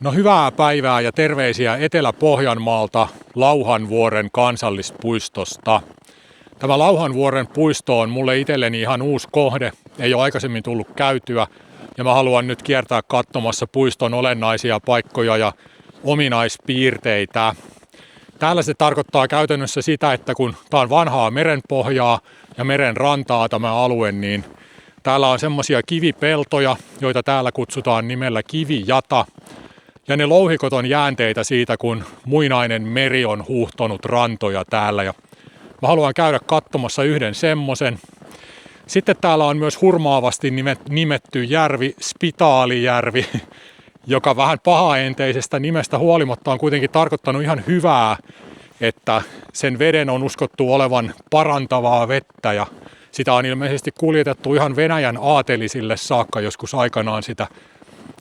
No hyvää päivää ja terveisiä Etelä-Pohjanmaalta Lauhanvuoren kansallispuistosta. Tämä Lauhanvuoren puisto on mulle itselleni ihan uusi kohde, ei ole aikaisemmin tullut käytyä ja mä haluan nyt kiertää katsomassa puiston olennaisia paikkoja ja ominaispiirteitä. Täällä se tarkoittaa käytännössä sitä, että kun tää on vanhaa merenpohjaa ja meren rantaa tämä alue, niin täällä on semmosia kivipeltoja, joita täällä kutsutaan nimellä kivijata. Ja ne louhikot on jäänteitä siitä, kun muinainen meri on huuhtonut rantoja täällä. Ja mä haluan käydä katsomassa yhden semmosen. Sitten täällä on myös hurmaavasti nimetty järvi, Spitaalijärvi, joka vähän pahaenteisestä nimestä huolimatta on kuitenkin tarkoittanut ihan hyvää, että sen veden on uskottu olevan parantavaa vettä ja sitä on ilmeisesti kuljetettu ihan Venäjän aatelisille saakka joskus aikanaan sitä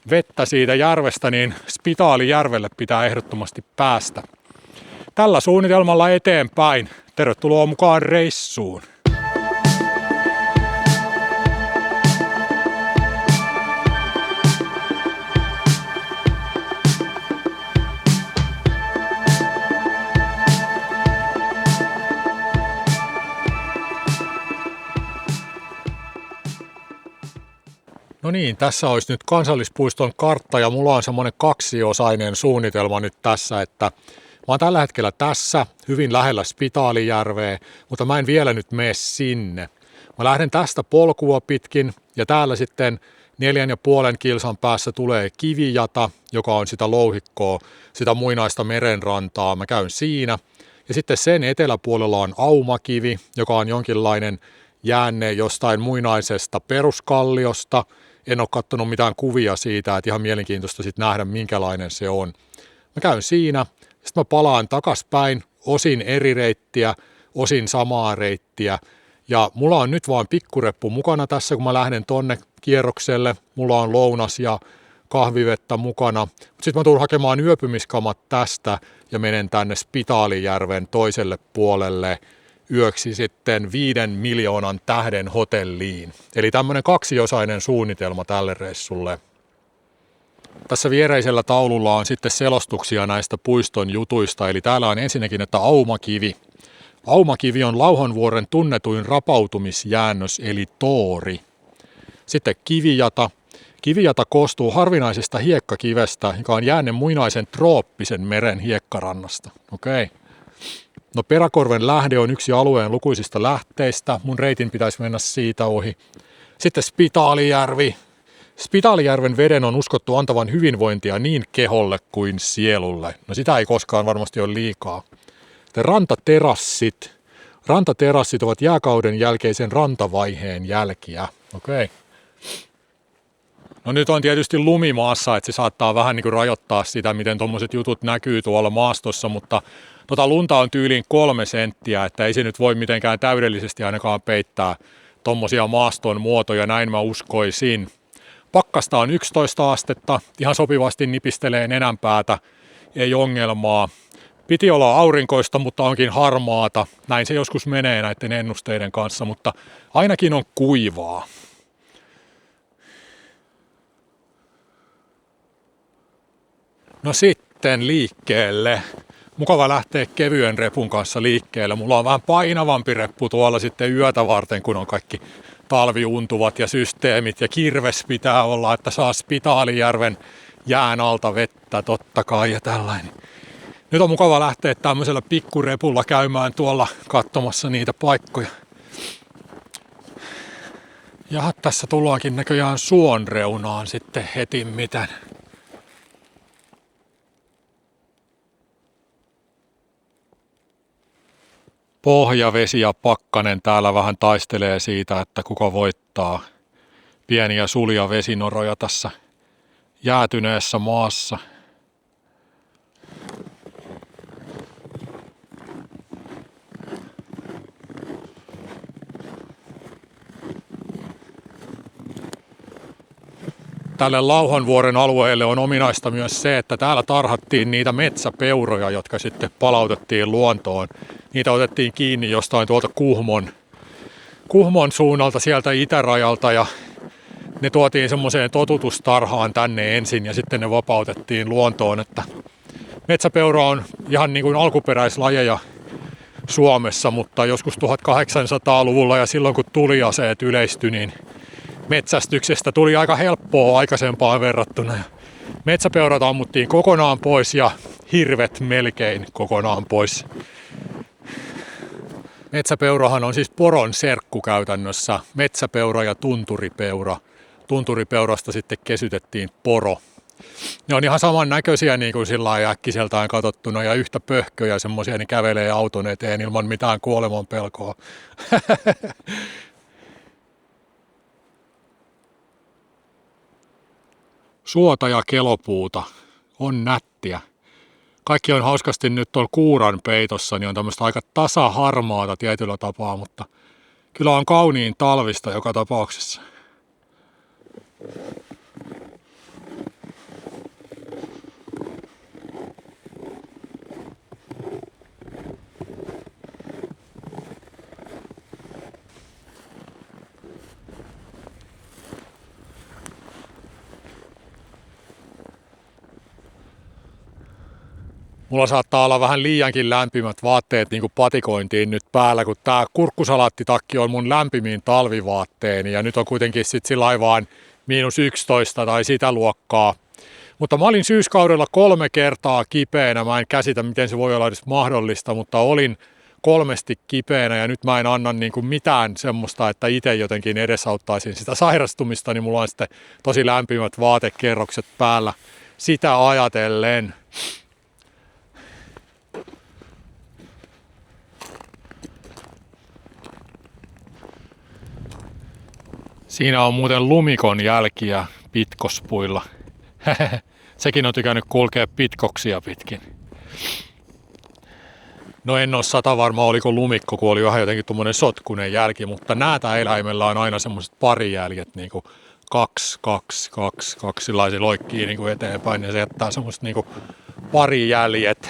vettä siitä järvestä, niin Spitaalijärvelle pitää ehdottomasti päästä. Tällä suunnitelmalla eteenpäin. Tervetuloa mukaan reissuun. No niin, tässä olisi nyt kansallispuiston kartta ja mulla on semmoinen kaksiosainen suunnitelma nyt tässä, että mä oon tällä hetkellä tässä hyvin lähellä Spitaalijärveä, mutta mä en vielä nyt mene sinne. Mä lähden tästä polkua pitkin ja täällä sitten 4,5 kilsan päässä tulee kivijata, joka on sitä louhikkoa, sitä muinaista merenrantaa. Mä käyn siinä ja sitten sen eteläpuolella on Aumakivi, joka on jonkinlainen jäänne jostain muinaisesta peruskalliosta. En ole katsonut mitään kuvia siitä, että ihan mielenkiintoista sitten nähdä, minkälainen se on. Mä käyn siinä, sitten mä palaan takaspäin, osin eri reittiä, osin samaa reittiä. Ja mulla on nyt vaan pikkureppu mukana tässä, kun mä lähden tonne kierrokselle. Mulla on lounas ja kahvivettä mukana. Sitten mä tulen hakemaan yöpymiskamat tästä ja menen tänne Spitaalijärven toiselle puolelle yöksi sitten 5 miljoonan tähden hotelliin. Eli tämmöinen kaksiosainen suunnitelma tälle reissulle. Tässä viereisellä taululla on sitten selostuksia näistä puiston jutuista. Eli täällä on ensinnäkin, että Aumakivi. Aumakivi on Lauhanvuoren tunnetuin rapautumisjäännös eli toori. Sitten kivijata. Kivijata koostuu harvinaisesta hiekkakivestä, joka on jäänne muinaisen trooppisen meren hiekkarannasta. Okei. No Peräkorven lähde on yksi alueen lukuisista lähteistä. Mun reitin pitäisi mennä siitä ohi. Sitten Spitaalijärvi. Spitaalijärven veden on uskottu antavan hyvinvointia niin keholle kuin sielulle. No sitä ei koskaan varmasti ole liikaa. Sitten rantaterassit. Rantaterassit ovat jääkauden jälkeisen rantavaiheen jälkiä. Okei. No nyt on tietysti lumimaassa, että se saattaa vähän niin kuin rajoittaa sitä, miten tuommoiset jutut näkyy tuolla maastossa, mutta lunta on tyyliin 3 senttiä, että ei se nyt voi mitenkään täydellisesti ainakaan peittää tommosia maaston muotoja, näin mä uskoisin. Pakkasta on 11 astetta, ihan sopivasti nipistelee nenänpäätä, ei ongelmaa. Piti olla aurinkoista, mutta onkin harmaata, näin se joskus menee näiden ennusteiden kanssa, mutta ainakin on kuivaa. No sitten liikkeelle. Mukava lähteä kevyen repun kanssa liikkeelle. Mulla on vähän painavampi reppu tuolla sitten yötä varten, kun on kaikki talviuntuvat ja systeemit. Ja kirves pitää olla, että saa Spitaalijärven jään alta vettä totta kai ja tällainen. Nyt on mukava lähteä tämmöisellä pikkurepulla käymään tuolla katsomassa niitä paikkoja. Ja tässä tullaankin näköjään suon reunaan sitten heti miten. Pohjavesi ja pakkanen täällä vähän taistelee siitä, että kuka voittaa. Pieniä sulia vesinoroja tässä jäätyneessä maassa. Tälle Lauhanvuoren alueelle on ominaista myös se, että täällä tarhattiin niitä metsäpeuroja, jotka sitten palautettiin luontoon. Niitä otettiin kiinni jostain tuolta Kuhmon suunnalta sieltä itärajalta ja ne tuotiin semmoiseen totutustarhaan tänne ensin ja sitten ne vapautettiin luontoon, että metsäpeura on ihan niin kuin alkuperäislajeja Suomessa, mutta joskus 1800-luvulla ja silloin kun tuliaseet yleistyi, niin metsästyksestä tuli aika helppoa aikaisempaan verrattuna. Metsäpeurat ammuttiin kokonaan pois ja hirvet melkein kokonaan pois. Metsäpeurahan on siis poron serkku käytännössä, metsäpeura ja tunturipeura. Tunturipeurasta sitten kesytettiin poro. Ne on ihan samannäköisiä niin kuin sillä lailla äkkiseltään katsottuna ja yhtä pöhköjä semmoisia, niin kävelee auton eteen ilman mitään kuoleman pelkoa. Suota ja kelopuuta on nättiä. Kaikki on hauskasti nyt tuolla kuuran peitossa, niin on tämmöistä aika tasaharmaata tietyllä tapaa, mutta kyllä on kauniin talvista joka tapauksessa. Mulla saattaa olla vähän liiankin lämpimät vaatteet niin kuin patikointiin nyt päällä, kun tää kurkkusalaattitakki on mun lämpimiin talvivaatteeni ja nyt on kuitenkin sit sillä vaan -11 tai sitä luokkaa. Mutta mä olin syyskaudella 3 kertaa kipeänä, mä en käsitä miten se voi olla edes mahdollista, mutta olin 3 kipeänä ja nyt mä en anna niin kuin mitään semmoista, että itse jotenkin edesauttaisin sitä sairastumista, niin mulla on sitten tosi lämpimät vaatekerrokset päällä sitä ajatellen. Siinä on muuten lumikon jälkiä pitkospuilla. Sekin on tykännyt kulkea pitkoksia pitkin. No en ole 100 varma oliko lumikko, kun oli vähän jotenkin tuommoinen sotkunen jälki, mutta näätäeläimellä on aina semmoiset parijäljet, niin kuin 2, 2, 2, 2, sillä se loikkii niin kuin eteenpäin ja se jättää semmoiset niin kuin parijäljet.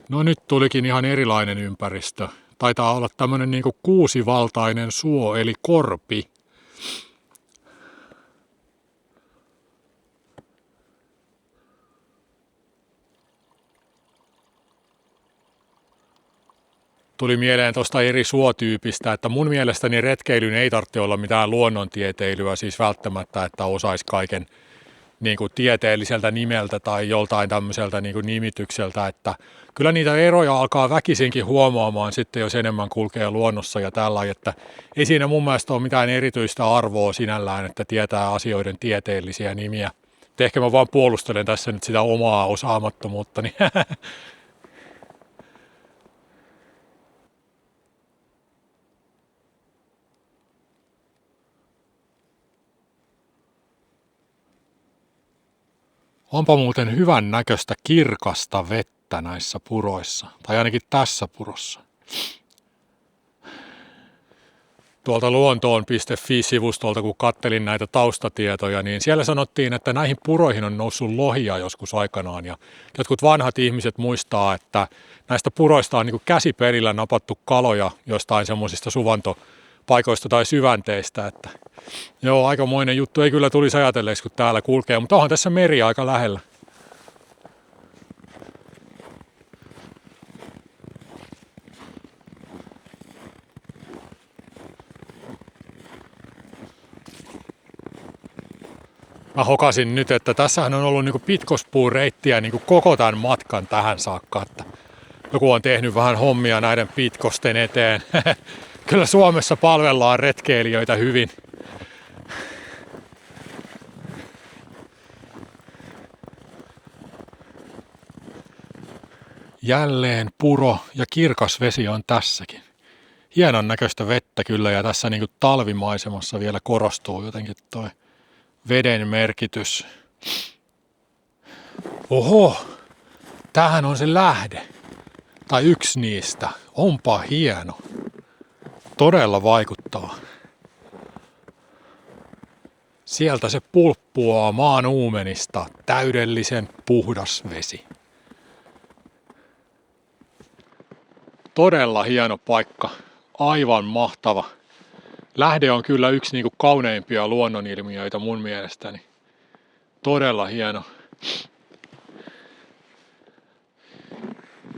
No nyt tulikin ihan erilainen ympäristö. Taitaa olla tämmönen niinku kuusivaltainen suo eli korpi. Tuli mieleen tuosta eri suotyypistä, että mun mielestäni retkeilyn ei tarvitse olla mitään luonnontieteilyä, siis välttämättä, että osaisi kaiken niin kuin tieteelliseltä nimeltä tai joltain tämmöiseltä niin kuin nimitykseltä, että kyllä niitä eroja alkaa väkisinkin huomaamaan sitten, jos enemmän kulkee luonnossa ja tällä, että ei siinä mun mielestä ole mitään erityistä arvoa sinällään, että tietää asioiden tieteellisiä nimiä. Et ehkä mä vaan puolustelen tässä nyt sitä omaa osaamattomuuttani. Onpa muuten hyvän näköistä kirkasta vettä näissä puroissa, tai ainakin tässä purossa. Tuolta luontoon.fi-sivustolta, kun kattelin näitä taustatietoja, niin siellä sanottiin, että näihin puroihin on noussut lohia joskus aikanaan. Ja jotkut vanhat ihmiset muistaa, että näistä puroista on niin kuin käsiperillä napattu kaloja jostain semmoisista suvantopaikoista tai syvänteistä. Että joo, aikamoinen juttu. Ei kyllä tulisi ajatelleeksi, kun täällä kulkee, mutta onhan tässä meri aika lähellä. Mä hokasin nyt, että tässähän on ollut niinku pitkospuureittiä niinku koko tämän matkan tähän saakka. Että joku on tehnyt vähän hommia näiden pitkosten eteen. Kyllä Suomessa palvellaan retkeilijöitä hyvin. Jälleen puro ja kirkas vesi on tässäkin. Hienon näköistä vettä kyllä ja tässä niinku talvimaisemassa vielä korostuu jotenkin toi veden merkitys. Oho, tämähän on se lähde. Tai yksi niistä. Onpa hieno. Todella vaikuttava. Sieltä se pulppuaa maan uumenista, täydellisen puhdas vesi. Todella hieno paikka, aivan mahtava. Lähde on kyllä yksi niinku kauneimpia luonnonilmiöitä mun mielestäni. Todella hieno.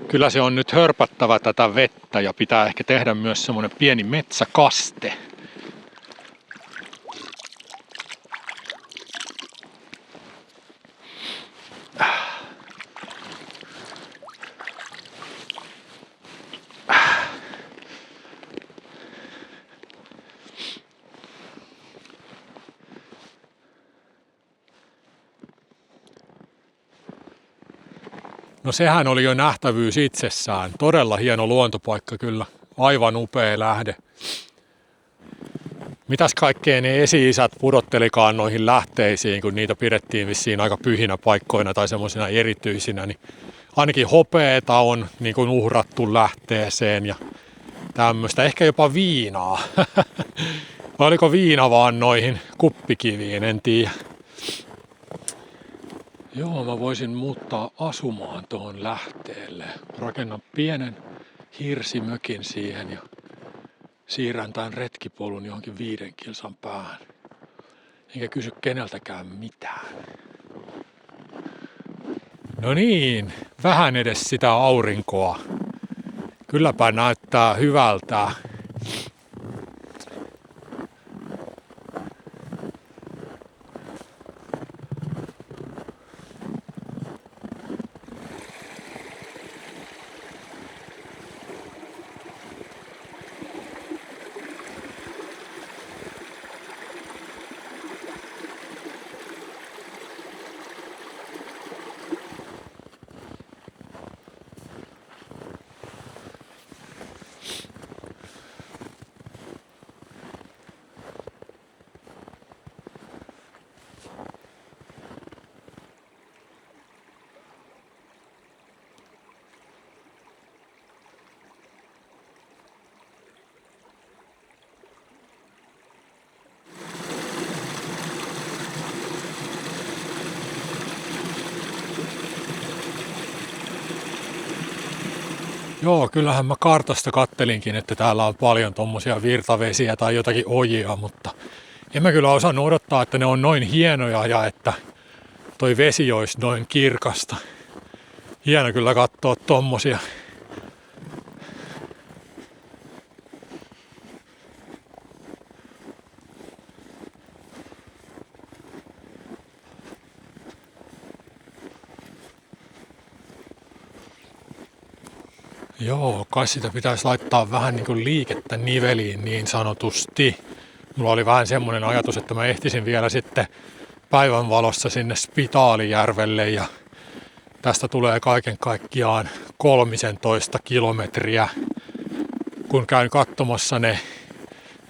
Kyllä se on nyt hörpättävä tätä vettä ja pitää ehkä tehdä myös semmonen pieni metsäkaste. No sehän oli jo nähtävyys itsessään. Todella hieno luontopaikka kyllä. Aivan upea lähde. Mitäs kaikkea ne esi-isät pudottelikaan noihin lähteisiin, kun niitä pidettiin vissiin aika pyhinä paikkoina tai semmoisina erityisinä, niin ainakin hopeeta on niin kuin uhrattu lähteeseen ja tämmöistä. Ehkä jopa viinaa. Vai oliko viina vaan noihin kuppikiviin, en tiedä. Joo, mä voisin muuttaa asumaan tuohon lähteelle. Rakennan pienen hirsimökin siihen ja siirrän tämän retkipolun johonkin 5 kilsan päähän. Enkä kysy keneltäkään mitään. No niin, vähän edes sitä aurinkoa. Kylläpä näyttää hyvältä. Joo, kyllähän mä kartasta kattelinkin, että täällä on paljon tommosia virtavesiä tai jotakin ojia, mutta en mä kyllä osannut odottaa, että ne on noin hienoja ja että toi vesi olisi noin kirkasta. Hieno kyllä katsoa tommosia. Joo, kai sitä pitäisi laittaa vähän niin kuin liikettä niveliin niin sanotusti. Mulla oli vähän semmoinen ajatus, että mä ehtisin vielä sitten päivänvalossa sinne Spitaalijärvelle ja tästä tulee kaiken kaikkiaan 13 kilometriä, kun käyn katsomassa ne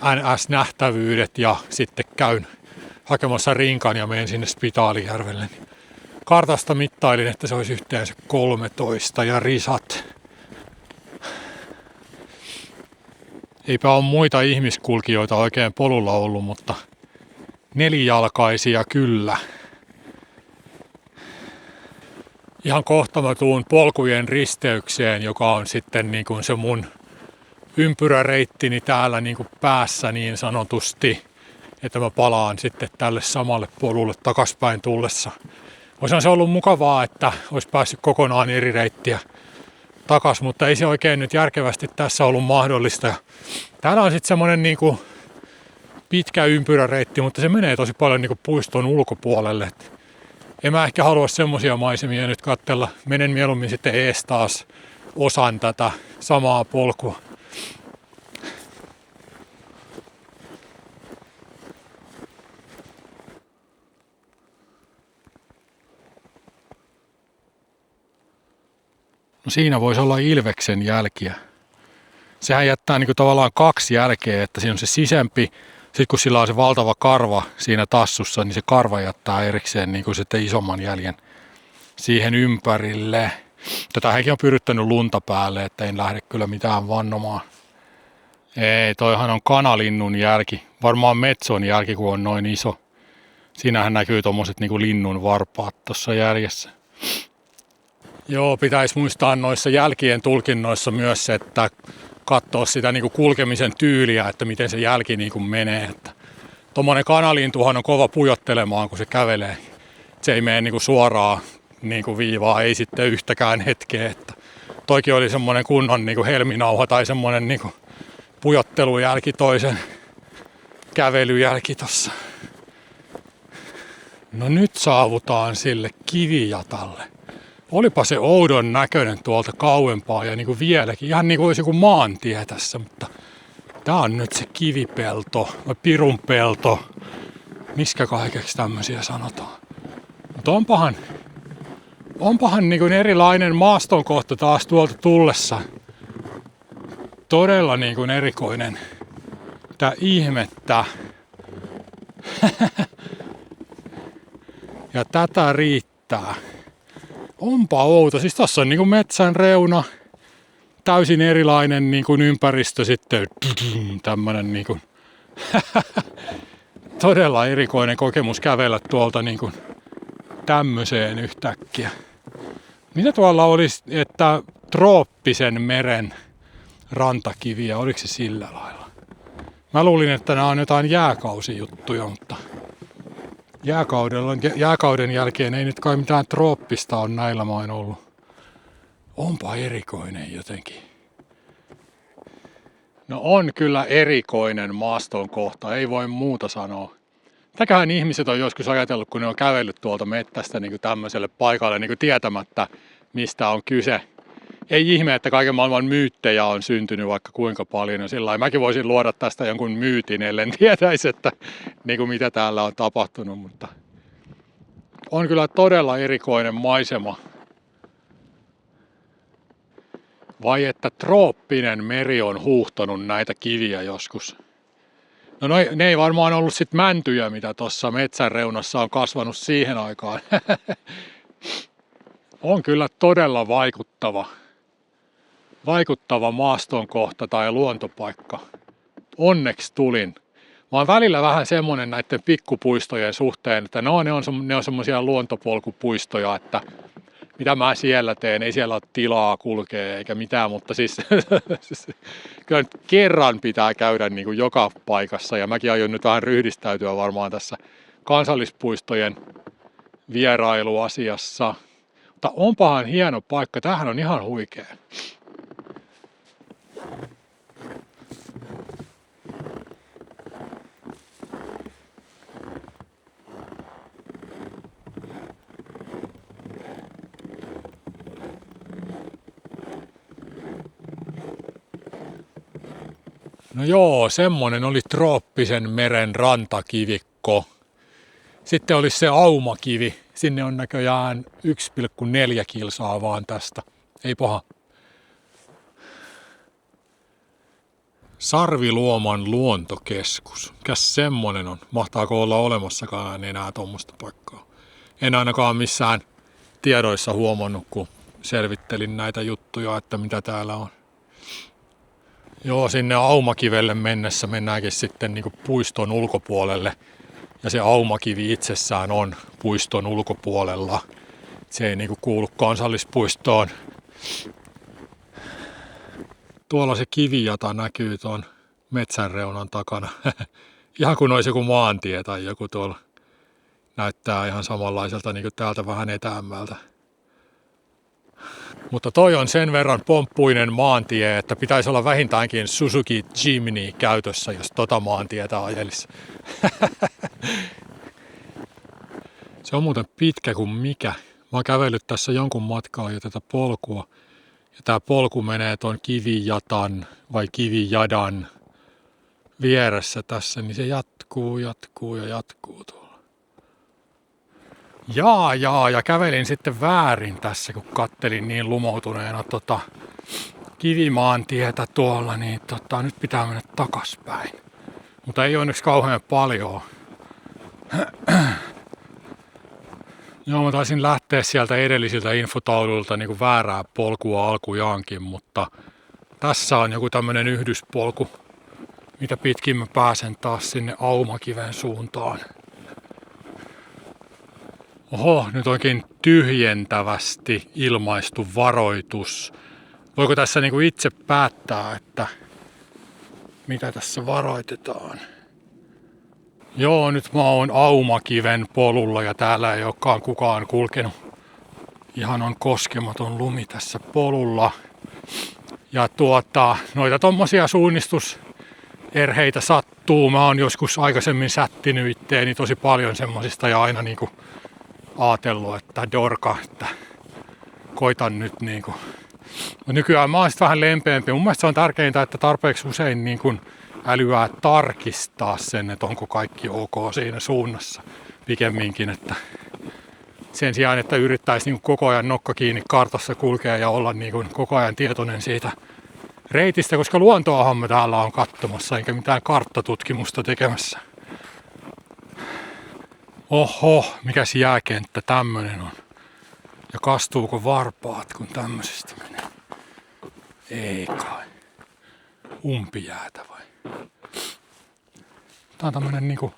NS-nähtävyydet ja sitten käyn hakemassa rinkan ja menen sinne Spitaalijärvelle. Kartasta mittailin, että se olisi yhteensä 13 ja risat. Eipä ole muita ihmiskulkijoita oikein polulla ollut, mutta nelijalkaisia kyllä. Ihan kohta mä tuun polkujen risteykseen, joka on sitten niin kuin se mun ympyräreittini täällä niin kuin päässä niin sanotusti, että mä palaan sitten tälle samalle polulle takaspäin tullessa. Olisihan se ollut mukavaa, että olisi päässyt kokonaan eri reittiä takas, mutta ei se oikein nyt järkevästi tässä ollut mahdollista. Täällä on sitten semmoinen niinku pitkä ympyräreitti, mutta se menee tosi paljon niinku puiston ulkopuolelle. En mä ehkä halua semmosia maisemia nyt katsella. Menen mieluummin sitten ees taas osan tätä samaa polkua. No siinä voisi olla ilveksen jälkiä. Sehän jättää niinku tavallaan 2 jälkeä, että siinä on se sisempi, sitten kun sillä on se valtava karva siinä tassussa, niin se karva jättää erikseen niinku sitten isomman jäljen siihen ympärille. Tätähänkin on pyryttänyt lunta päälle, että en lähde kyllä mitään vannomaan. Ei, toihan on kanalinnun jälki. Varmaan metson jälki, kun on noin iso. Siinähän näkyy tommoset niinku linnun varpaat tuossa jäljessä. Joo, pitäisi muistaa noissa jälkien tulkinnoissa myös se, että katsoa sitä niinku kulkemisen tyyliä, että miten se jälki niinku menee. Että tommonen kanalintuhan on kova pujottelemaan, kun se kävelee. Se ei mene niinku suoraan niinku viivaa, ei sitten yhtäkään hetkeä. Että toikin oli semmonen kunnon niinku helminauha tai semmonen niinku pujottelujälki toisen kävelyjälki tossa. No nyt saavutaan sille kivijatalle. Olipa se oudon näköinen tuolta kauempaa ja niinku vieläkin. Ihan niinku olisi joku maantie tässä, mutta tää on nyt se kivipelto vai pirunpelto. Miskä kaikeksi tämmösiä sanotaan. Mutta onpahan niinku erilainen maastonkohta taas tuolta tullessa. Todella niinku erikoinen. Tää ihmettä. Ja tätä riittää. Onpa outo. Siis tossa on niinku metsän reuna. Täysin erilainen niinku ympäristö sitten. Tämmönen niinku todella erikoinen kokemus kävellä tuolta niinku tämmöiseen yhtäkkiä. Mitä tuolla olisi, että trooppisen meren rantakiviä, oliko se sillä lailla? Mä luulin, että nämä on jotain jääkausijuttuja, mutta jääkauden jälkeen ei nyt kai mitään trooppista on näillä main ollut. Onpa erikoinen jotenkin. No on kyllä erikoinen maaston kohta, ei voi muuta sanoa. Tätäköhän ihmiset on joskus ajatellut, kun ne on kävellyt tuolta mettästä niin kuin tämmöiselle paikalle niin kuin tietämättä, mistä on kyse. Ei ihme, että kaiken maailman myyttejä on syntynyt vaikka kuinka paljon. Ja sillä mäkin voisin luoda tästä jonkun myytin, ellen tietäisi, että niin kuin mitä täällä on tapahtunut. Mutta on kyllä todella erikoinen maisema. Vai että trooppinen meri on huuhtonut näitä kiviä joskus. No ne ei varmaan ollut sit mäntyjä, mitä tuossa metsän reunassa on kasvanut siihen aikaan. On kyllä todella vaikuttava maastonkohta tai luontopaikka. Onneksi tulin. Mä oon välillä vähän semmonen näiden pikkupuistojen suhteen, että ne on semmosia luontopolkupuistoja, että mitä mä siellä teen, ei siellä ole tilaa kulkea eikä mitään, mutta siis kyllä nyt kerran pitää käydä niin kuin joka paikassa ja mäkin aion nyt vähän ryhdistäytyä varmaan tässä kansallispuistojen vierailuasiassa. Mutta onpahan hieno paikka, tämähän on ihan huikea. No joo, semmonen oli trooppisen meren rantakivikko. Sitten olisi se aumakivi. Sinne on näköjään 1,4 kilsaa vaan tästä. Ei paha. Sarviluoman luontokeskus. Mikäs semmonen on? Mahtaako olla olemassakaan enää tuommoista paikkaa? En ainakaan missään tiedoissa huomannut, kun selvittelin näitä juttuja, että mitä täällä on. Joo, sinne aumakivelle mennessä mennäänkin sitten niin kuin puiston ulkopuolelle. Ja se aumakivi itsessään on puiston ulkopuolella. Se ei niin kuin kuulu kansallispuistoon. Tuolla se kivijata näkyy tuon metsänreunan takana. Ihan kuin olisi joku maantie tai joku tuolla. Näyttää ihan samanlaiselta niin kuin täältä vähän etäämmältä. Mutta toi on sen verran pomppuinen maantie, että pitäisi olla vähintäänkin Suzuki Jimny käytössä, jos tota maantietä ajelisi. Se on muuten pitkä kuin mikä. Mä oon kävellyt tässä jonkun matkaa jo tätä polkua. Ja tää polku menee ton kivijatan vai kivijadan vieressä tässä, niin se jatkuu tuolla. Ja kävelin sitten väärin tässä, kun kattelin niin lumoutuneena kivimaantietä tuolla, niin nyt pitää mennä takaspäin. Mutta ei onneksi kauhean paljon. Joo, mä taisin lähteä sieltä edellisiltä infotauluilta niin kuin väärää polkua alkujaankin, mutta tässä on joku tämmönen yhdyspolku, mitä pitkin mä pääsen taas sinne aumakiven suuntaan. Oho, nyt oikein tyhjentävästi ilmaistu varoitus. Voiko tässä niinku itse päättää, että mitä tässä varoitetaan? Joo, nyt mä oon Aumakiven polulla ja täällä ei olekaan kukaan kulkenut. Ihan on koskematon lumi tässä polulla. Ja noita tommosia suunnistuserheitä sattuu. Mä oon joskus aikaisemmin sättinyt itteeni tosi paljon semmosista ja aina niinku ajatellut, että dorka, että koitan nyt niinku. Mutta nykyään mä oon sit vähän lempeämpi. Mun mielestä se on tärkeintä, että tarpeeksi usein niinku älyää tarkistaa sen, että onko kaikki ok siinä suunnassa pikemminkin, että sen sijaan, että yrittäisi niin koko ajan nokka kiinni kartassa kulkea ja olla niin koko ajan tietoinen siitä reitistä, koska luontoahan me täällä on katsomassa, eikä mitään karttatutkimusta tekemässä. Oho, mikäs jääkenttä tämmönen on. Ja kastuuko varpaat, kun tämmöisestä menee? Ei kai. Umpijäätä vai? Tää on tämmönen niinku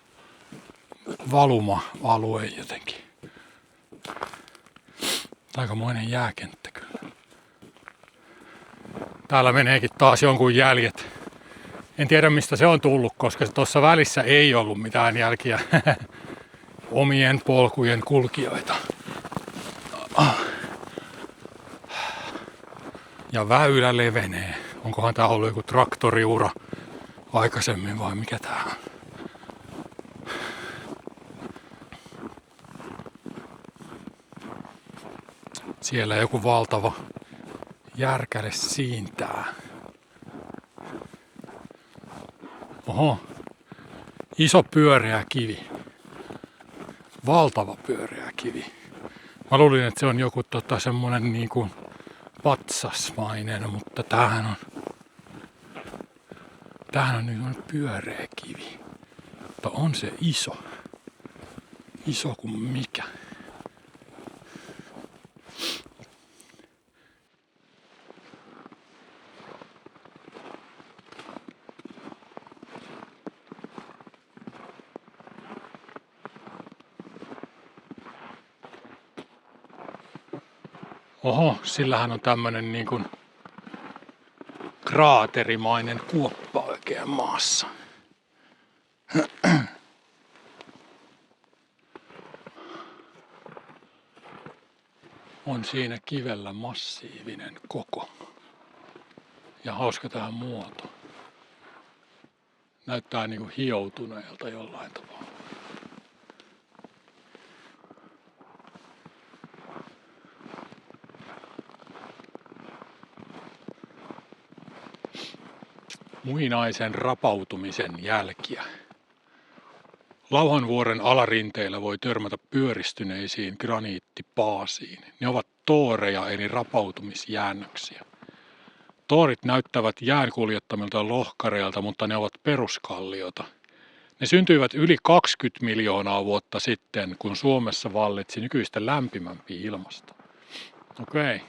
valuma-alue jotenkin. Aikamoinen jääkenttä kyllä. Täällä meneekin taas jonkun jäljet. En tiedä mistä se on tullut, koska tuossa välissä ei ollut mitään jälkiä. Omien polkujen kulkijoita. Ja väylä levenee. Onkohan tää ollut joku traktoriura aikaisemmin vai mikä tää on? Siellä joku valtava järkäle siintää. Oho, iso pyöreä kivi. Valtava pyöreä kivi. Mä luulin, että se on joku semmonen niinku patsasmainen, mutta tämähän on nyt pyöreä kivi. Mutta on se iso. Iso kuin mikä. Oho, sillähän on tämmönen niin kuin kraaterimainen kuoppa oikein maassa. On siinä kivellä massiivinen koko. Ja hauska tähän muoto. Näyttää niin kuin hioutuneelta jollain tavalla. Muinaisen rapautumisen jälkiä. Lauhanvuoren alarinteillä voi törmätä pyöristyneisiin graniittipaasiin. Ne ovat tooreja eli rapautumisjäännöksiä. Toorit näyttävät jäänkuljettamilta lohkareilta, mutta ne ovat peruskalliota. Ne syntyivät yli 20 miljoonaa vuotta sitten, kun Suomessa vallitsi nykyistä lämpimämpi ilmasto. Okei.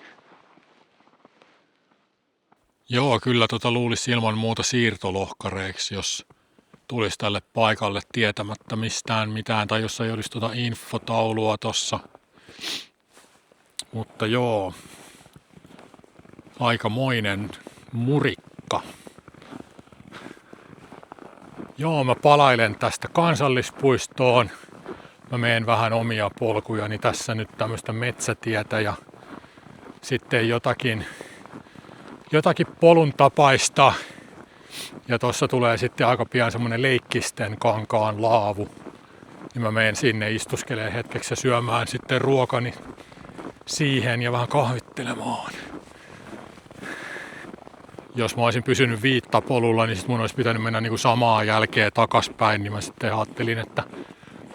Joo, kyllä luulisi ilman muuta siirtolohkareiksi, jos tulisi tälle paikalle tietämättä mistään mitään, tai jos ei olisi infotaulua tossa. Mutta joo, aikamoinen murikka. Joo, mä palailen tästä kansallispuistoon. Mä meen vähän omia polkujani tässä nyt tämmöistä metsätietä ja sitten jotakin polun tapaista. Ja tossa tulee sitten aika pian semmonen Leikkisten kankaan laavu. Ja mä menen sinne istuskeleen hetkeksi ja syömään sitten ruokani siihen ja vähän kahvittelemaan. Jos mä olisin pysynyt viittapolulla, niin sit mun olisi pitänyt mennä niinku samaa jälkeen takaspäin. Niin mä sitten ajattelin, että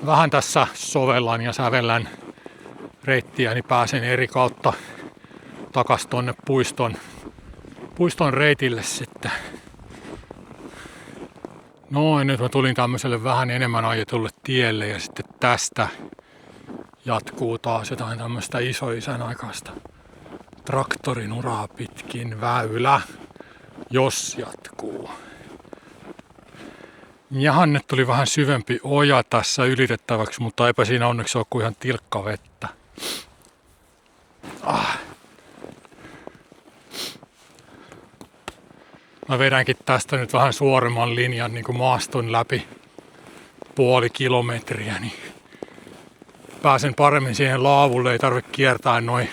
vähän tässä sovellan ja sävellän reittiä, niin pääsen eri kautta takas tonne puiston reitille sitten. Noin, nyt mä tulin tämmöiselle vähän enemmän ajetulle tielle ja sitten tästä jatkuu taas jotain tämmöistä isoisän aikaista traktorin uraa pitkin väylä, jos jatkuu. Jahanne tuli vähän syvempi oja tässä ylitettäväksi, mutta eipä siinä onneksi ole kuin ihan tilkka vettä. Mä vedänkin tästä nyt vähän suoremman linjan niin kuin maaston läpi puoli kilometriä, niin pääsen paremmin siihen laavulle. Ei tarvitse kiertää noin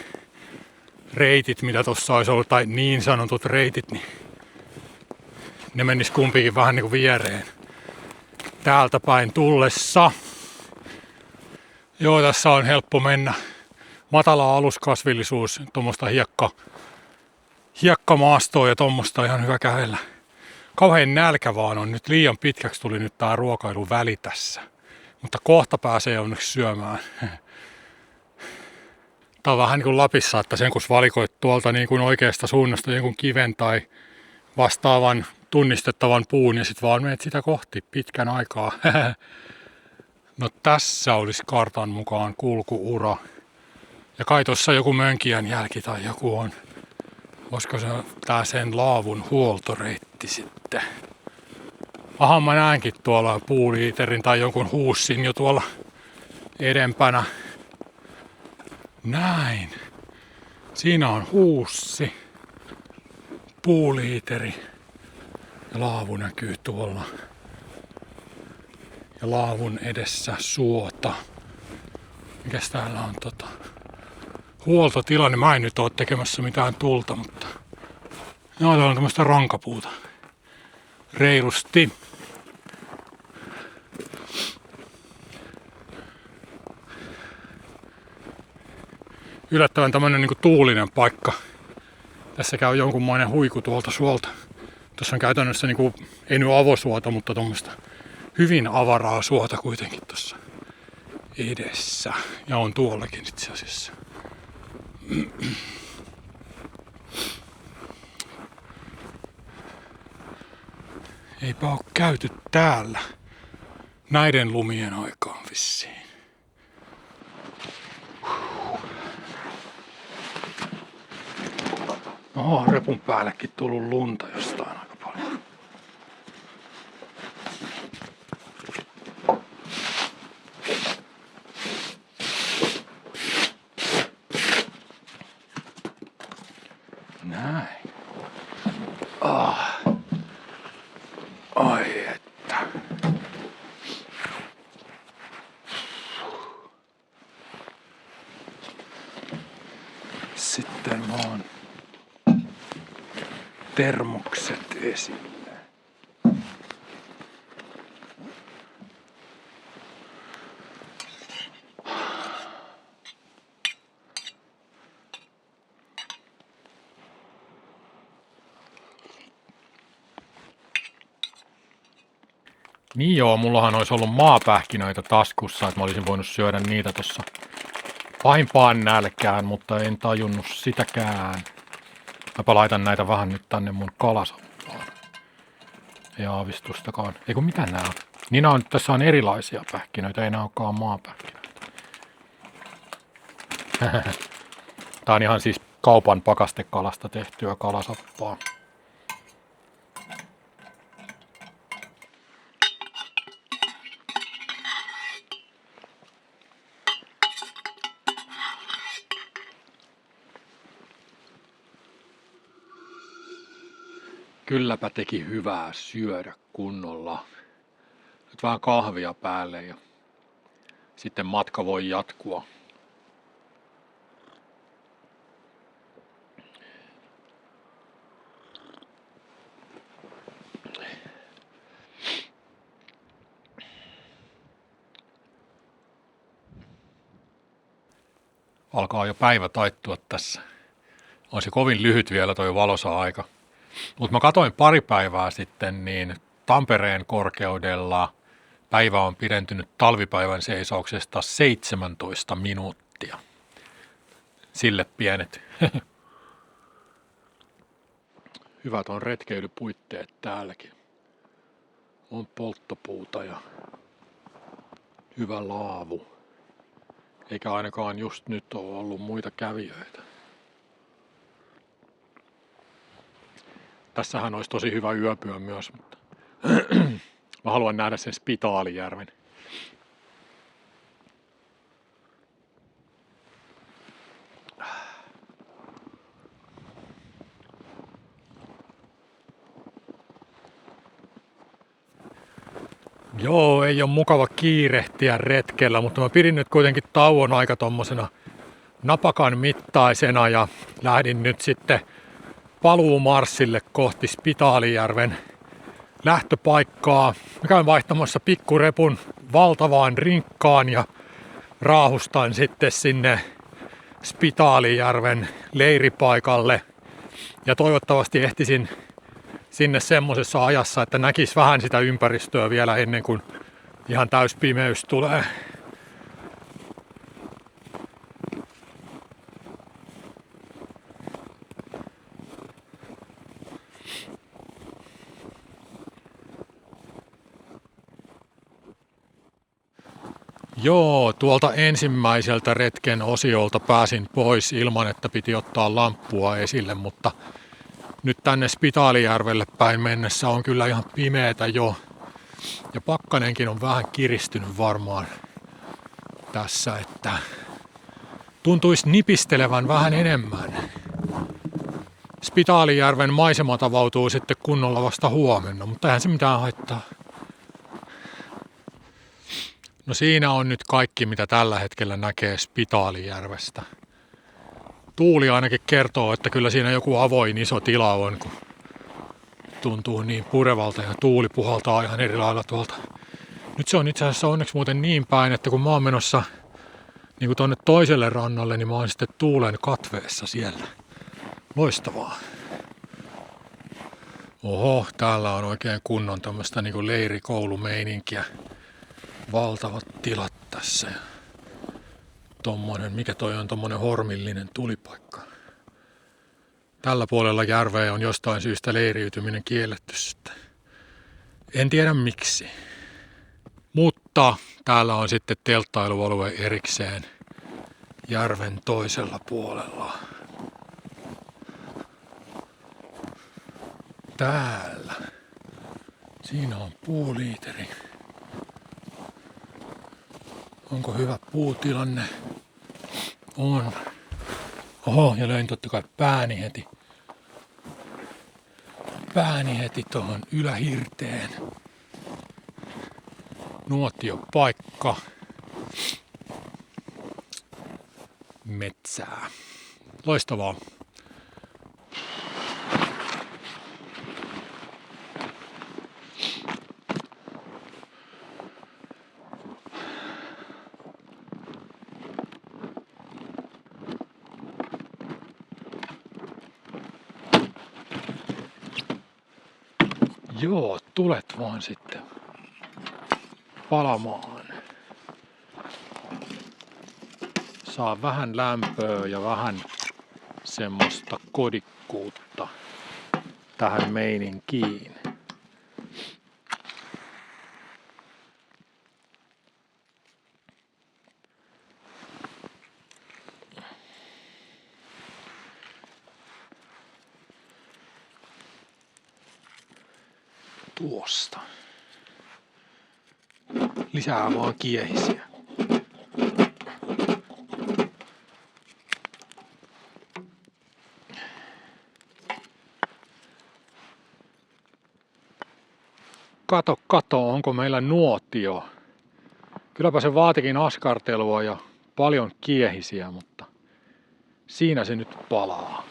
reitit, mitä tuossa olisi ollut, tai niin sanotut reitit, niin ne menis kumpikin vähän niin kuin viereen täältä päin tullessa. Joo, tässä on helppo mennä. Matala aluskasvillisuus, tuommoista hiekkamaastoa ja tuommoista ihan hyvä kävellä. Kauhean nälkä vaan on. Nyt liian pitkäksi tuli nyt tää ruokailun väli tässä. Mutta kohta pääsee onneksi syömään. Tää on vähän niin kuin Lapissa, että sen kun valikoit tuolta niin kuin oikeasta suunnasta jonkun kiven tai vastaavan tunnistettavan puun ja sit vaan menet sitä kohti pitkän aikaa. No tässä olisi kartan mukaan kulkuura. Ja kai tossa joku Mönkijän jälki tai joku on. Olisiko se tää sen laavun huoltoreitti sitten? Aha, mä näenkin tuolla puuliiterin tai jonkun huussin jo tuolla edempänä. Näin. Siinä on huussi. Puuliiteri. Ja laavu näkyy tuolla. Ja laavun edessä suota. Mikäs täällä on huoltotilanne? Mä en nyt oo tekemässä mitään tulta, mutta joo, täällä on tämmöstä rankapuuta. Reilusti. Yllättävän tämmönen niinku tuulinen paikka. Tässä käy jonkunmoinen huiku tuolta suolta. Tuossa on käytännössä niinku, ei nyt avosuota, mutta tuommoista hyvin avaraa suota kuitenkin tuossa edessä. Ja on tuollakin itse asiassa. Eipä oo käyty täällä näiden lumien aikaan vissiin. Oho, repun päällekin tullut lunta jostain aika paljon. Näin. Ai että. Sitten vaan termokset esille. Niin joo, mullahan olisi ollut maapähkinöitä taskussa, että mä olisin voinut syödä niitä tossa pahimpaan nälkään, mutta en tajunnut sitäkään. Mäpä laitan näitä vähän nyt tänne mun kalasoppaan. Ei aavistustakaan. Eiku mitä nää on? Niin on, tässä on erilaisia pähkinöitä, ei nää olekaan maapähkinöitä. Tää on ihan siis kaupan pakastekalasta tehtyä kalasoppaa. Kylläpä teki hyvää syödä kunnolla. Nyt vähän kahvia päälle ja sitten matka voi jatkua. Alkaa jo päivä taittua tässä. On se kovin lyhyt vielä toi valoisa aika. Mutta mä katoin pari päivää sitten, niin Tampereen korkeudella päivä on pidentynyt talvipäivän seisauksesta 17 minuuttia. Sille pienet. Hyvät on retkeilypuitteet täälläkin. On polttopuuta ja hyvä laavu. Eikä ainakaan just nyt ole ollut muita kävijöitä. Tässähän olisi tosi hyvä yöpyä myös, mutta Mä haluan nähdä sen Spitaalijärven. Joo, ei ole mukava kiirehtiä retkellä, mutta mä pidin nyt kuitenkin tauon aika tommosena napakan mittaisena ja lähdin nyt sitten paluumarssille kohti Spitaalijärven lähtöpaikkaa. Mä käyn vaihtamassa pikkurepun valtavaan rinkkaan ja raahustan sitten sinne Spitaalijärven leiripaikalle. Ja toivottavasti ehtisin sinne semmosessa ajassa, että näkis vähän sitä ympäristöä vielä ennen kuin ihan täyspimeys tulee. Joo, tuolta ensimmäiseltä retken osiolta pääsin pois ilman, että piti ottaa lamppua esille, mutta nyt tänne Spitaalijärvelle päin mennessä on kyllä ihan pimeätä jo. Ja pakkanenkin on vähän kiristynyt varmaan tässä, että tuntuisi nipistelevän vähän enemmän. Spitaalijärven maisemat avautuu sitten kunnolla vasta huomenna, mutta eihän se mitään haittaa. No siinä on nyt kaikki, mitä tällä hetkellä näkee Spitaalijärvestä. Tuuli ainakin kertoo, että kyllä siinä joku avoin iso tila on, kun tuntuu niin purevalta ja tuuli puhaltaa ihan eri lailla tuolta. Nyt se on itse asiassa onneksi muuten niin päin, että kun mä oon menossa niin kuin tonne toiselle rannalle, niin mä oon sitten tuulen katveessa siellä. Loistavaa. Oho, täällä on oikein kunnon tämmöstä niin kuin leirikoulumeininkiä. Valtavat tilat tässä. Tommonen, mikä toi on tommonen hormillinen tulipaikka. Tällä puolella järveä on jostain syystä leiriytyminen kielletty sitten. En tiedä miksi. Mutta täällä on sitten telttailualue erikseen järven toisella puolella. Täällä. Siinä on puuliiteri. Onko hyvä puutilanne? On. Oho, ja löin totta kai pääni heti tuohon ylähirteen. Nuotiopaikka. Metsää. Loistavaa. Joo, tulet vaan sitten palamaan. Saa vähän lämpöä ja vähän semmoista kodikkuutta tähän meininkiin. Tuosta. Lisää vaan kiehisiä. Kato, onko meillä nuotio. Kylläpä se vaatikin askartelua ja paljon kiehisiä, mutta siinä se nyt palaa.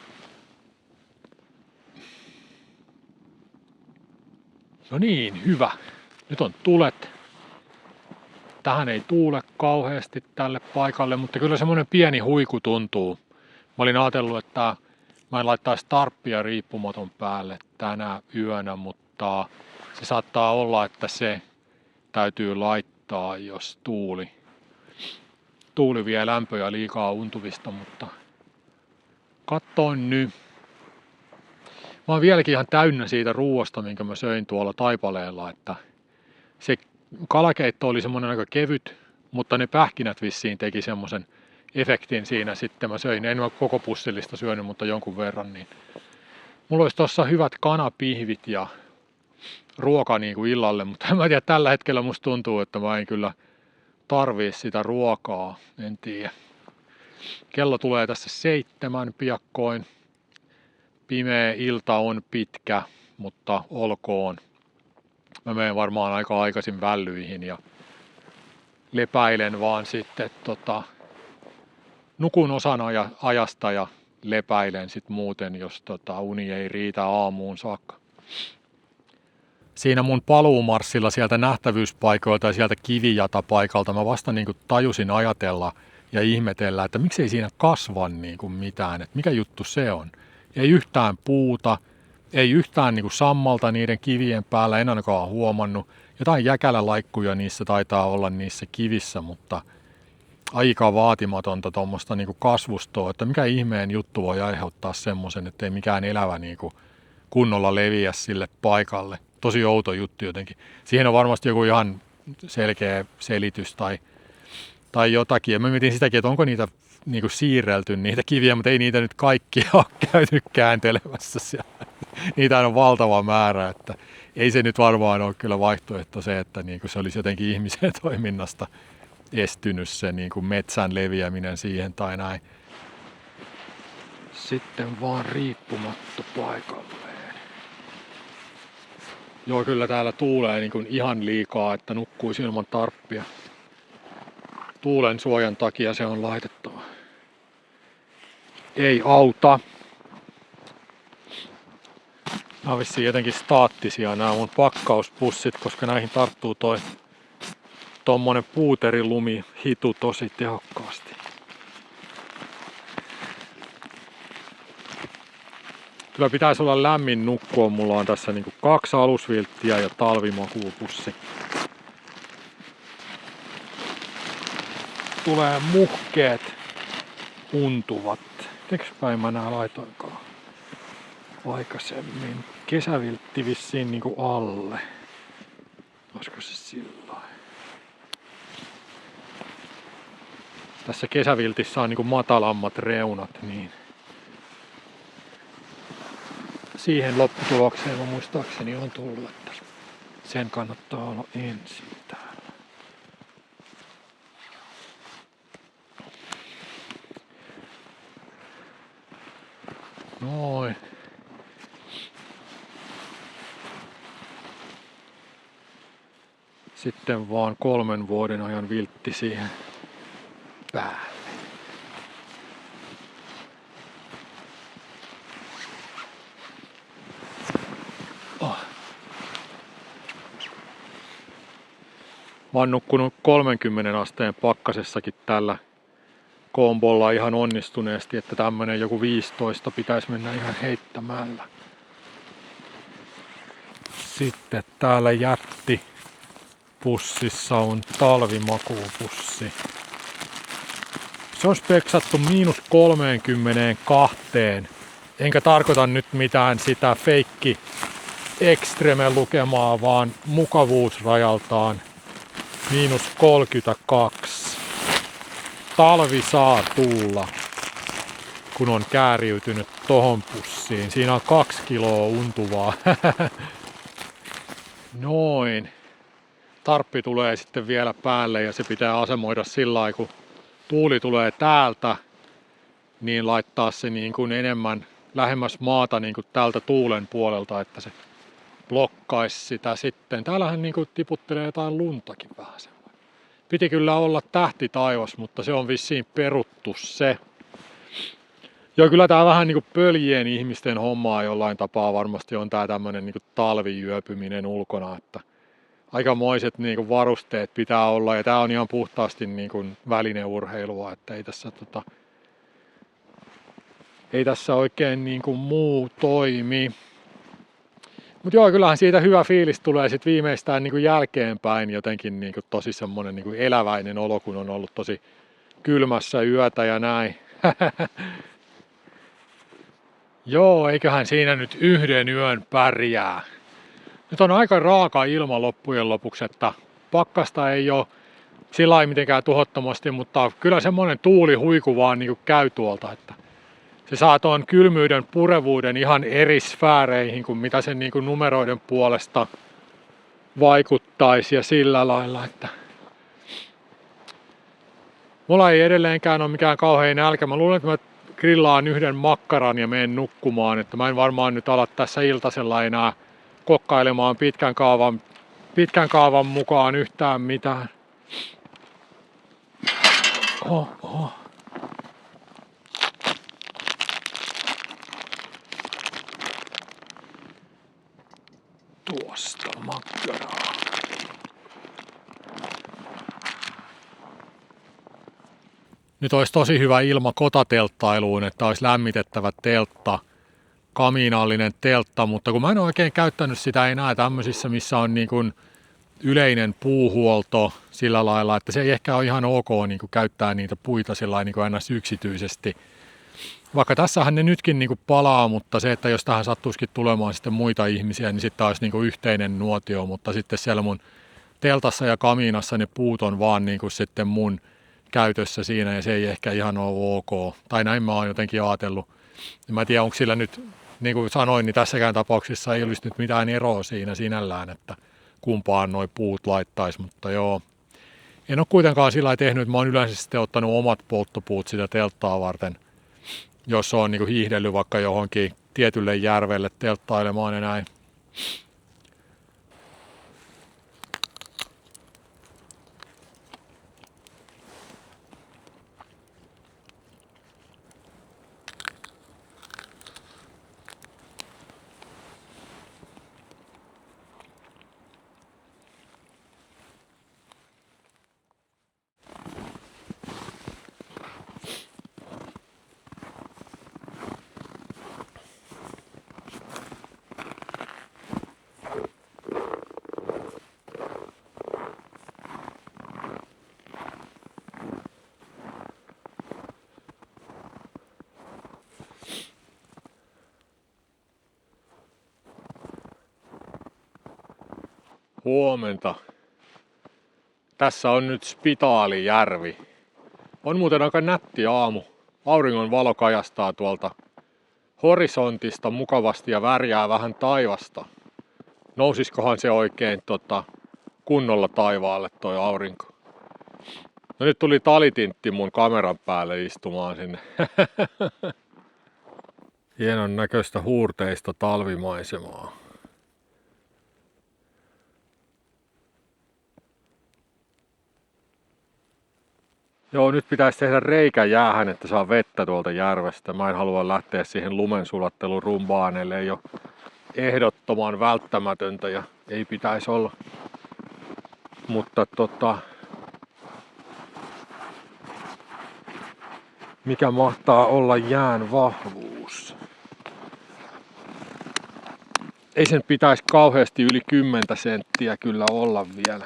No niin, hyvä. Nyt on tulet. Tähän ei tuule kauheasti tälle paikalle, mutta kyllä semmoinen pieni huiku tuntuu. Mä olin ajatellut, että mä en laittaisi tarppia riippumaton päälle tänä yönä, mutta se saattaa olla, että se täytyy laittaa, jos tuuli vie lämpöä liikaa untuvista, mutta katsoin nyt. Mä oon vieläkin ihan täynnä siitä ruuasta, minkä mä söin tuolla Taipaleella, että se kalakeitto oli semmoinen aika kevyt, mutta ne pähkinät vissiin teki semmoisen efektin siinä sitten. Mä söin, en mä koko pussillista syönyt, mutta jonkun verran, niin mulla olisi tossa hyvät kanapihvit ja ruoka niin kuin illalle, mutta en mä tiedä, tällä hetkellä musta tuntuu, että mä en kyllä tarvii sitä ruokaa, en tiedä. Kello tulee tässä 7 piakkoin. Pimeä ilta on pitkä, mutta olkoon. Mä menen varmaan aika aikaisin vällyihin ja lepäilen vaan sitten nukun osan ajasta ja lepäilen sitten muuten, jos uni ei riitä aamuun saakka. Siinä mun paluumarssilla sieltä nähtävyyspaikoilta ja sieltä kivijatapaikalta mä vasta niin kuin tajusin ajatella ja ihmetellä, että miksei siinä kasva niin kuin mitään, että mikä juttu se on. Ei yhtään puuta, ei yhtään niin kuin sammalta niiden kivien päällä, en ainakaan huomannut. Jotain jäkälälaikkuja niissä taitaa olla niissä kivissä, mutta aika vaatimatonta tuommoista niin kuin kasvustoa, että mikä ihmeen juttu voi aiheuttaa semmoisen, ettei mikään elävä niin kuin kunnolla leviä sille paikalle. Tosi outo juttu jotenkin. Siihen on varmasti joku ihan selkeä selitys tai jotakin. Ja mä mietin sitäkin, että onko niitä niin kuin siirrelty niitä kiviä, mutta ei niitä nyt kaikkia ole käyty kääntelemässä siellä. Niitä on valtava määrä, että ei se nyt varmaan ole kyllä vaihtoehto se, että niin kuin se olisi jotenkin ihmisen toiminnasta estynyt se niin kuin metsän leviäminen siihen tai näin. Sitten vaan riippumatta paikalleen. Joo, kyllä täällä tuulee niin kuin ihan liikaa, että nukkuisi ilman tarppia. Tuulen suojan takia se on laitettava. Ei auta. Nämä on vissiin jotenkin staattisia nämä mun pakkauspussit, koska näihin tarttuu tommonen puuterilumi hitu tosi tehokkaasti. Kyllä pitäisi olla lämmin nukkua. Mulla on tässä niinku 2 alusvilttiä ja talvimakuupussi. Tulee muhkeet untuvat. Mikspäin mä nää laitoinkaan aikaisemmin? Kesäviltti vissiin niinku alle. Olisiko se sillä? Tässä kesäviltissä on niinku matalammat reunat, niin siihen lopputulokseen mä muistaakseni on tullut, että sen kannattaa olla ensin täällä. Noin. Sitten vaan 3 vuoden ajan viltti siihen päälle. Mä oon nukkunut 30 asteen pakkasessakin tällä kombolla ihan onnistuneesti, että tämmönen joku 15 pitäisi mennä ihan heittämällä. Sitten täällä pussissa on talvimakuupussi. Se on speksattu -32. Enkä tarkoita nyt mitään sitä feikki extreme lukemaa, vaan mukavuusrajaltaan -32. Talvi saa tulla, kun on kääriytynyt tohon pussiin. Siinä on 2 kiloa untuvaa. Noin. Tarppi tulee sitten vielä päälle ja se pitää asemoida sillä lailla, kun tuuli tulee täältä, niin laittaa se niin kuin enemmän lähemmäs maata niin kuin tältä tuulen puolelta, että se blokkaisi sitä sitten. Täällähän niin kuin tiputtelee jotain luntakin vähän semmoinen. Piti kyllä olla tähti taivas, mutta se on vissiin peruttu se. Joo, kyllä tää vähän niin kuin pöljien ihmisten hommaa jollain tapaa varmasti on tää tämmönen niin kuin talviyöpyminen ulkona, että aikamoiset niin kuin varusteet pitää olla ja tää on ihan puhtaasti niin kuin välineurheilua, että ei tässä oikein niin kuin muu toimi. Mutta joo, kyllähän siitä hyvä fiilis tulee sit viimeistään niin kuin jälkeenpäin jotenkin niin kuin tosi semmonen niin kuin eläväinen olo, kun on ollut tosi kylmässä yötä ja näin. Joo, eiköhän siinä nyt 1 yön pärjää. Nyt on aika raaka ilma loppujen lopuksi, että pakkasta ei ole sillä ei mitenkään tuhottomasti, mutta kyllä semmonen tuuli huiku vaan niin kuin käy tuolta, että se saa tuon kylmyyden purevuuden ihan eri sfääreihin kuin mitä sen niin kuin numeroiden puolesta vaikuttaisi ja sillä lailla, että mulla ei edelleenkään ole mikään kauhean nälkä. Mä luulen, että mä grillaan yhden makkaran ja menen nukkumaan, että mä en varmaan nyt ala tässä iltasella enää kokkailemaan pitkän kaavan mukaan yhtään mitään. Oho. Tuosta makkaraa. Nyt olisi tosi hyvä ilma kotatelttailuun, että olisi lämmitettävä teltta, kamiinallinen teltta, mutta kun mä en ole oikein käyttänyt sitä enää tämmöisissä, missä on niin kuin yleinen puuhuolto sillä lailla, että se ei ehkä ole ihan ok niin kuin käyttää niitä puita sillä niin kuin aina yksityisesti. Vaikka tässähän ne nytkin niin kuin palaa, mutta se, että jos tähän sattuisikin tulemaan sitten muita ihmisiä, niin sitten olisi niin kuin yhteinen nuotio, mutta sitten siellä mun teltassa ja kamiinassa ne puut on vaan niin kuin sitten mun käytössä siinä ja se ei ehkä ihan ole ok. Tai näin mä oon jotenkin ajatellut. En mä tiedä, onko sillä nyt, niin kuin sanoin, niin tässäkään tapauksessa ei olisi nyt mitään eroa siinä sinällään, että kumpaan noi puut laittaisi, mutta joo. En ole kuitenkaan sillä tehnyt, että mä oon yleensä sitten ottanut omat polttopuut sitä telttaa varten, jos on niin kuin hiihdellyt vaikka johonkin tietylle järvelle telttailemaan ja näin. Huomenta. Tässä on nyt Spitaalijärvi. On muuten aika nätti aamu. Auringon valo kajastaa tuolta horisontista mukavasti ja värjää vähän taivasta. Nousiskohan se oikein kunnolla taivaalle toi aurinko. No nyt tuli talitintti mun kameran päälle istumaan sinne. Hienon näköistä huurteista talvimaisemaa. Joo, nyt pitäisi tehdä reikä jäähän, että saa vettä tuolta järvestä. Mä en halua lähteä siihen lumensulattelun rumbaan, ellei ole ehdottoman välttämätöntä ja ei pitäisi olla. Mutta mikä mahtaa olla jään vahvuus? Ei sen pitäisi kauheasti yli 10 senttiä kyllä olla vielä.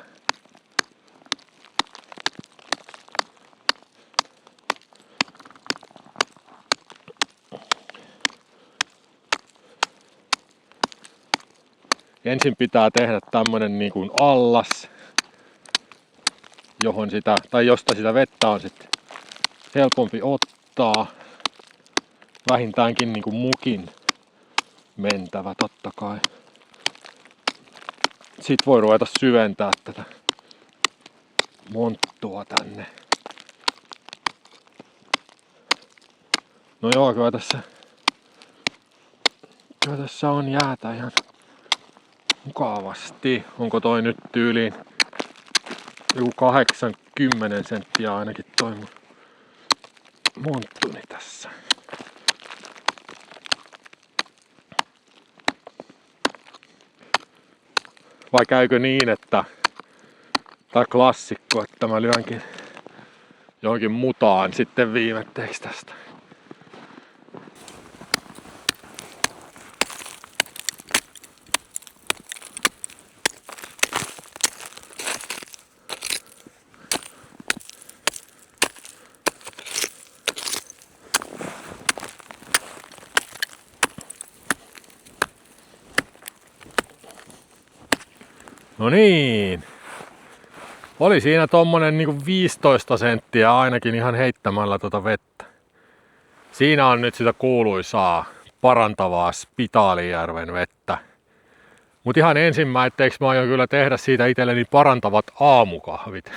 Ensin pitää tehdä tämmönen niin kuin allas, johon sitä, tai josta sitä vettä on sitten helpompi ottaa. Vähintäänkin niin kuin mukin mentävä totta kai. Sitten voi ruveta syventää tätä monttua tänne. No joo, kyllä tässä on jäätä ihan mukavasti. Onko toi nyt tyyliin joku 80 senttiä ainakin toi mun monttuni tässä. Vai käykö niin, että tää klassikko, että mä lyönkin johonkin mutaan sitten viimetteeksi tästä. No niin. Oli siinä tommonen niinku 15 senttiä ainakin ihan heittämällä vettä. Siinä on nyt sitä kuuluisaa parantavaa Spitaalijärven vettä. Mut ihan ensimmäiseksi mä aion kyllä tehdä siitä itselleni parantavat aamukahvit.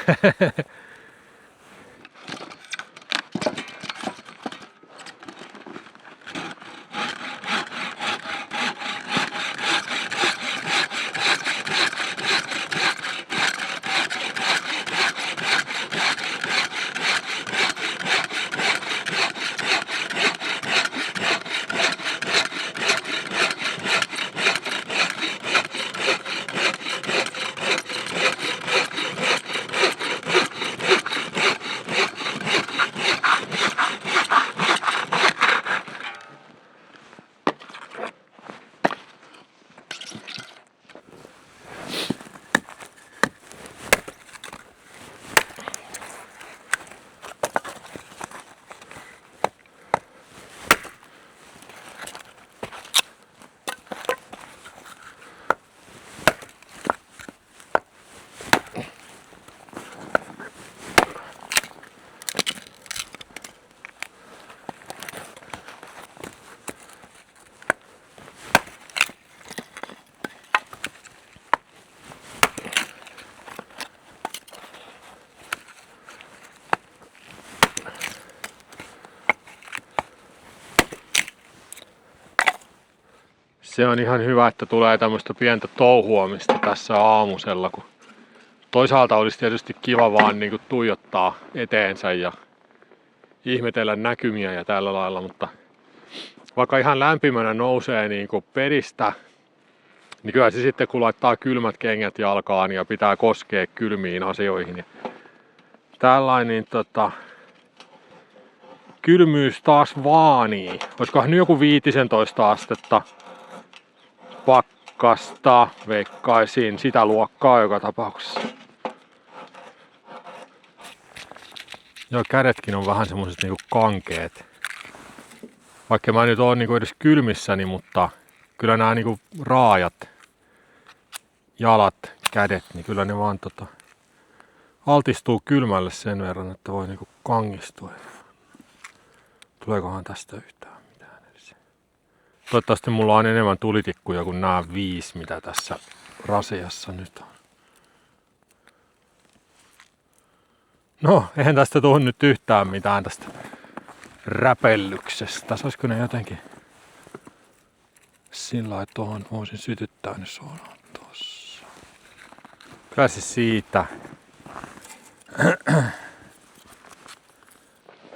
Se on ihan hyvä, että tulee tämmöistä pientä touhuamista tässä aamusella, kun toisaalta olisi tietysti kiva vaan niin kuin tuijottaa eteensä ja ihmetellä näkymiä ja tällä lailla, mutta vaikka ihan lämpimänä nousee niin kuin pedistä, niin kyllä se sitten kun laittaa kylmät kengät jalkaan ja pitää koskea kylmiin asioihin. Ja tällainen niin kylmyys taas vaanii. Olisikohan nyt joku 15 astetta pakkasta, veikkaisin sitä luokkaa joka tapauksessa. Joo, kädetkin on vähän semmoiset niinku kankeet. Vaikka mä nyt oon niinku edes kylmissäni, mutta kyllä nämä niinku raajat, jalat, kädet, niin kyllä ne vaan altistuu kylmälle sen verran, että voi niinku kangistua. Tuleekohan tästä yhtään mitään edes? Toivottavasti mulla on enemmän tulitikkuja kuin nämä 5, mitä tässä rasiassa nyt on. No, eihän tästä tule nyt yhtään mitään tästä räpellyksestä. Saisiko ne jotenkin sillä lailla tuohon voisin sytyttää ne suoraan tossa. Kyllä se siitä.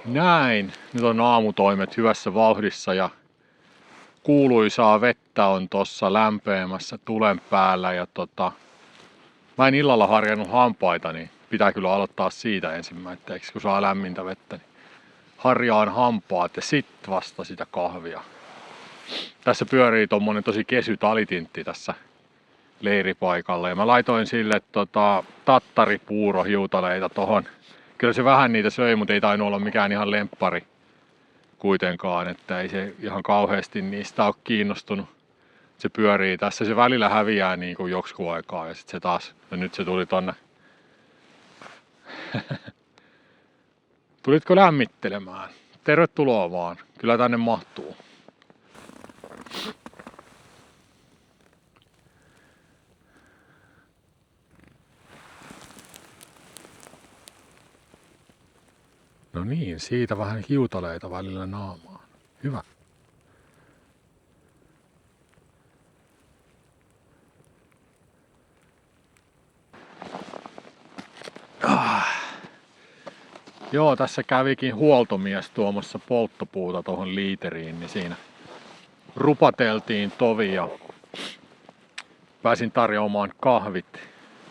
Näin. Nyt on aamutoimet hyvässä vauhdissa ja kuuluisaa vettä on tossa lämpeämässä tulen päällä ja mä en illalla harjannut hampaita, niin pitää kyllä aloittaa siitä ensimmäiseksi, kun saa lämmintä vettä. Niin harjaan hampaat ja sit vasta sitä kahvia. Tässä pyörii tommonen tosi kesy talitintti tässä leiripaikalla ja mä laitoin sille tattaripuurohiutaleita tohon. Kyllä se vähän niitä söi, mutta ei tainnut olla mikään ihan lemppari kuitenkaan, että ei se ihan kauheasti niistä ole kiinnostunut. Se pyörii tässä, se välillä häviää niin kuin joksikun aikaa ja sit se taas, ja nyt se tuli tonne. Tulitko lämmittelemään? Tervetuloa vaan, kyllä tänne mahtuu. No niin, siitä vähän hiutaleita välillä naamaan. Hyvä. Joo, tässä kävikin huoltomies tuomassa polttopuuta tuohon liiteriin, niin siinä rupateltiin tovi ja pääsin tarjoamaan kahvit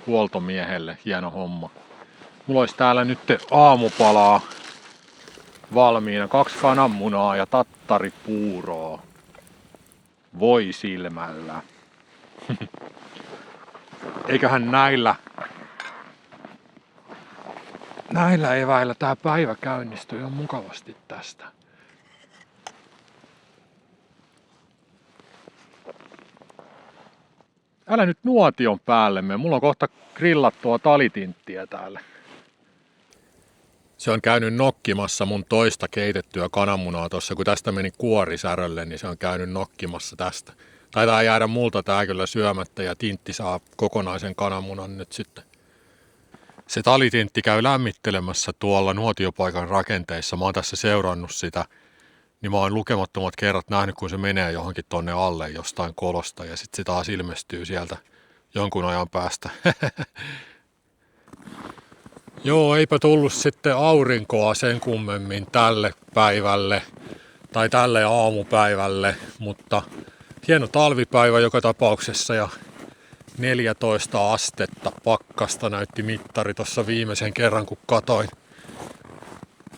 huoltomiehelle. Hieno homma. Mulla olisi täällä nyt aamupalaa valmiina. 2 kananmunaa ja tattaripuuroa. Voi silmällä. Eiköhän näillä eväillä tää päivä käynnistyi ihan mukavasti tästä. Älä nyt nuotion päällemme. Mulla on kohta grillattua talitinttiä täällä. Se on käynyt nokkimassa mun toista keitettyä kananmunaa tuossa, kun tästä meni kuori särölle, niin se on käynyt nokkimassa tästä. Taitaa jäädä multa tää kyllä syömättä ja Tintti saa kokonaisen kananmunan nyt sitten. Se talitintti käy lämmittelemässä tuolla nuotiopaikan rakenteissa. Mä oon tässä seurannut sitä, niin mä oon lukemattomat kerrat nähnyt, kun se menee johonkin tonne alle jostain kolosta ja sitten se taas ilmestyy sieltä jonkun ajan päästä. Joo, eipä tullut sitten aurinkoa sen kummemmin tälle päivälle tai tälle aamupäivälle, mutta hieno talvipäivä joka tapauksessa ja 14 astetta pakkasta näytti mittari tuossa viimeisen kerran kun katoin.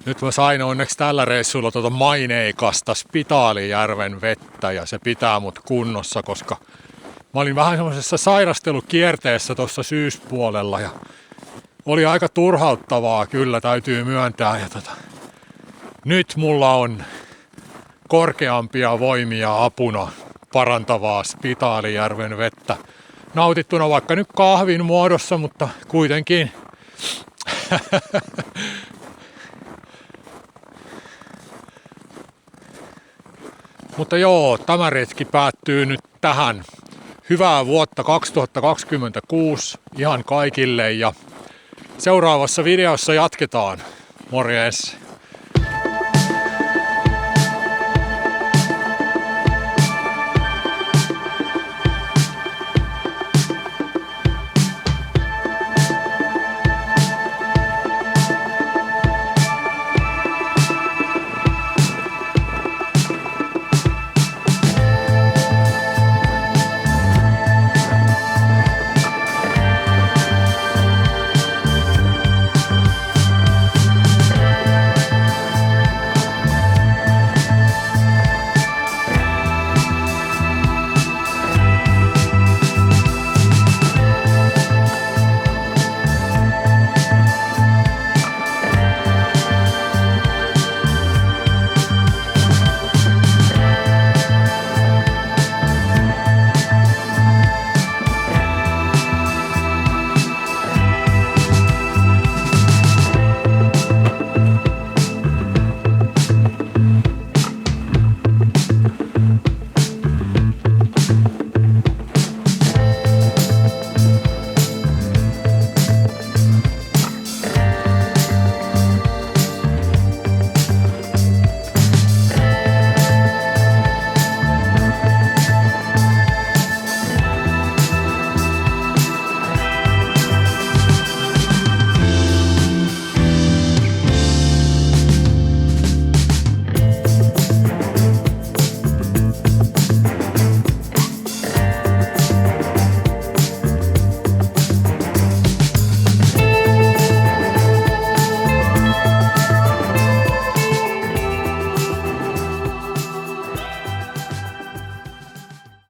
Nyt mä sain onneksi tällä reissulla tuota maineikasta Spitaalijärven vettä ja se pitää mut kunnossa, koska mä olin vähän semmoisessa sairastelukierteessä tuossa syyspuolella ja oli aika turhauttavaa kyllä, täytyy myöntää. Ja nyt mulla on korkeampia voimia apuna parantavaa Spitaalijärven vettä. Nautittuna vaikka nyt kahvin muodossa, mutta kuitenkin. Mutta joo, tämä retki päättyy nyt tähän. Hyvää vuotta 2026 ihan kaikille ja seuraavassa videossa jatketaan. Morjes!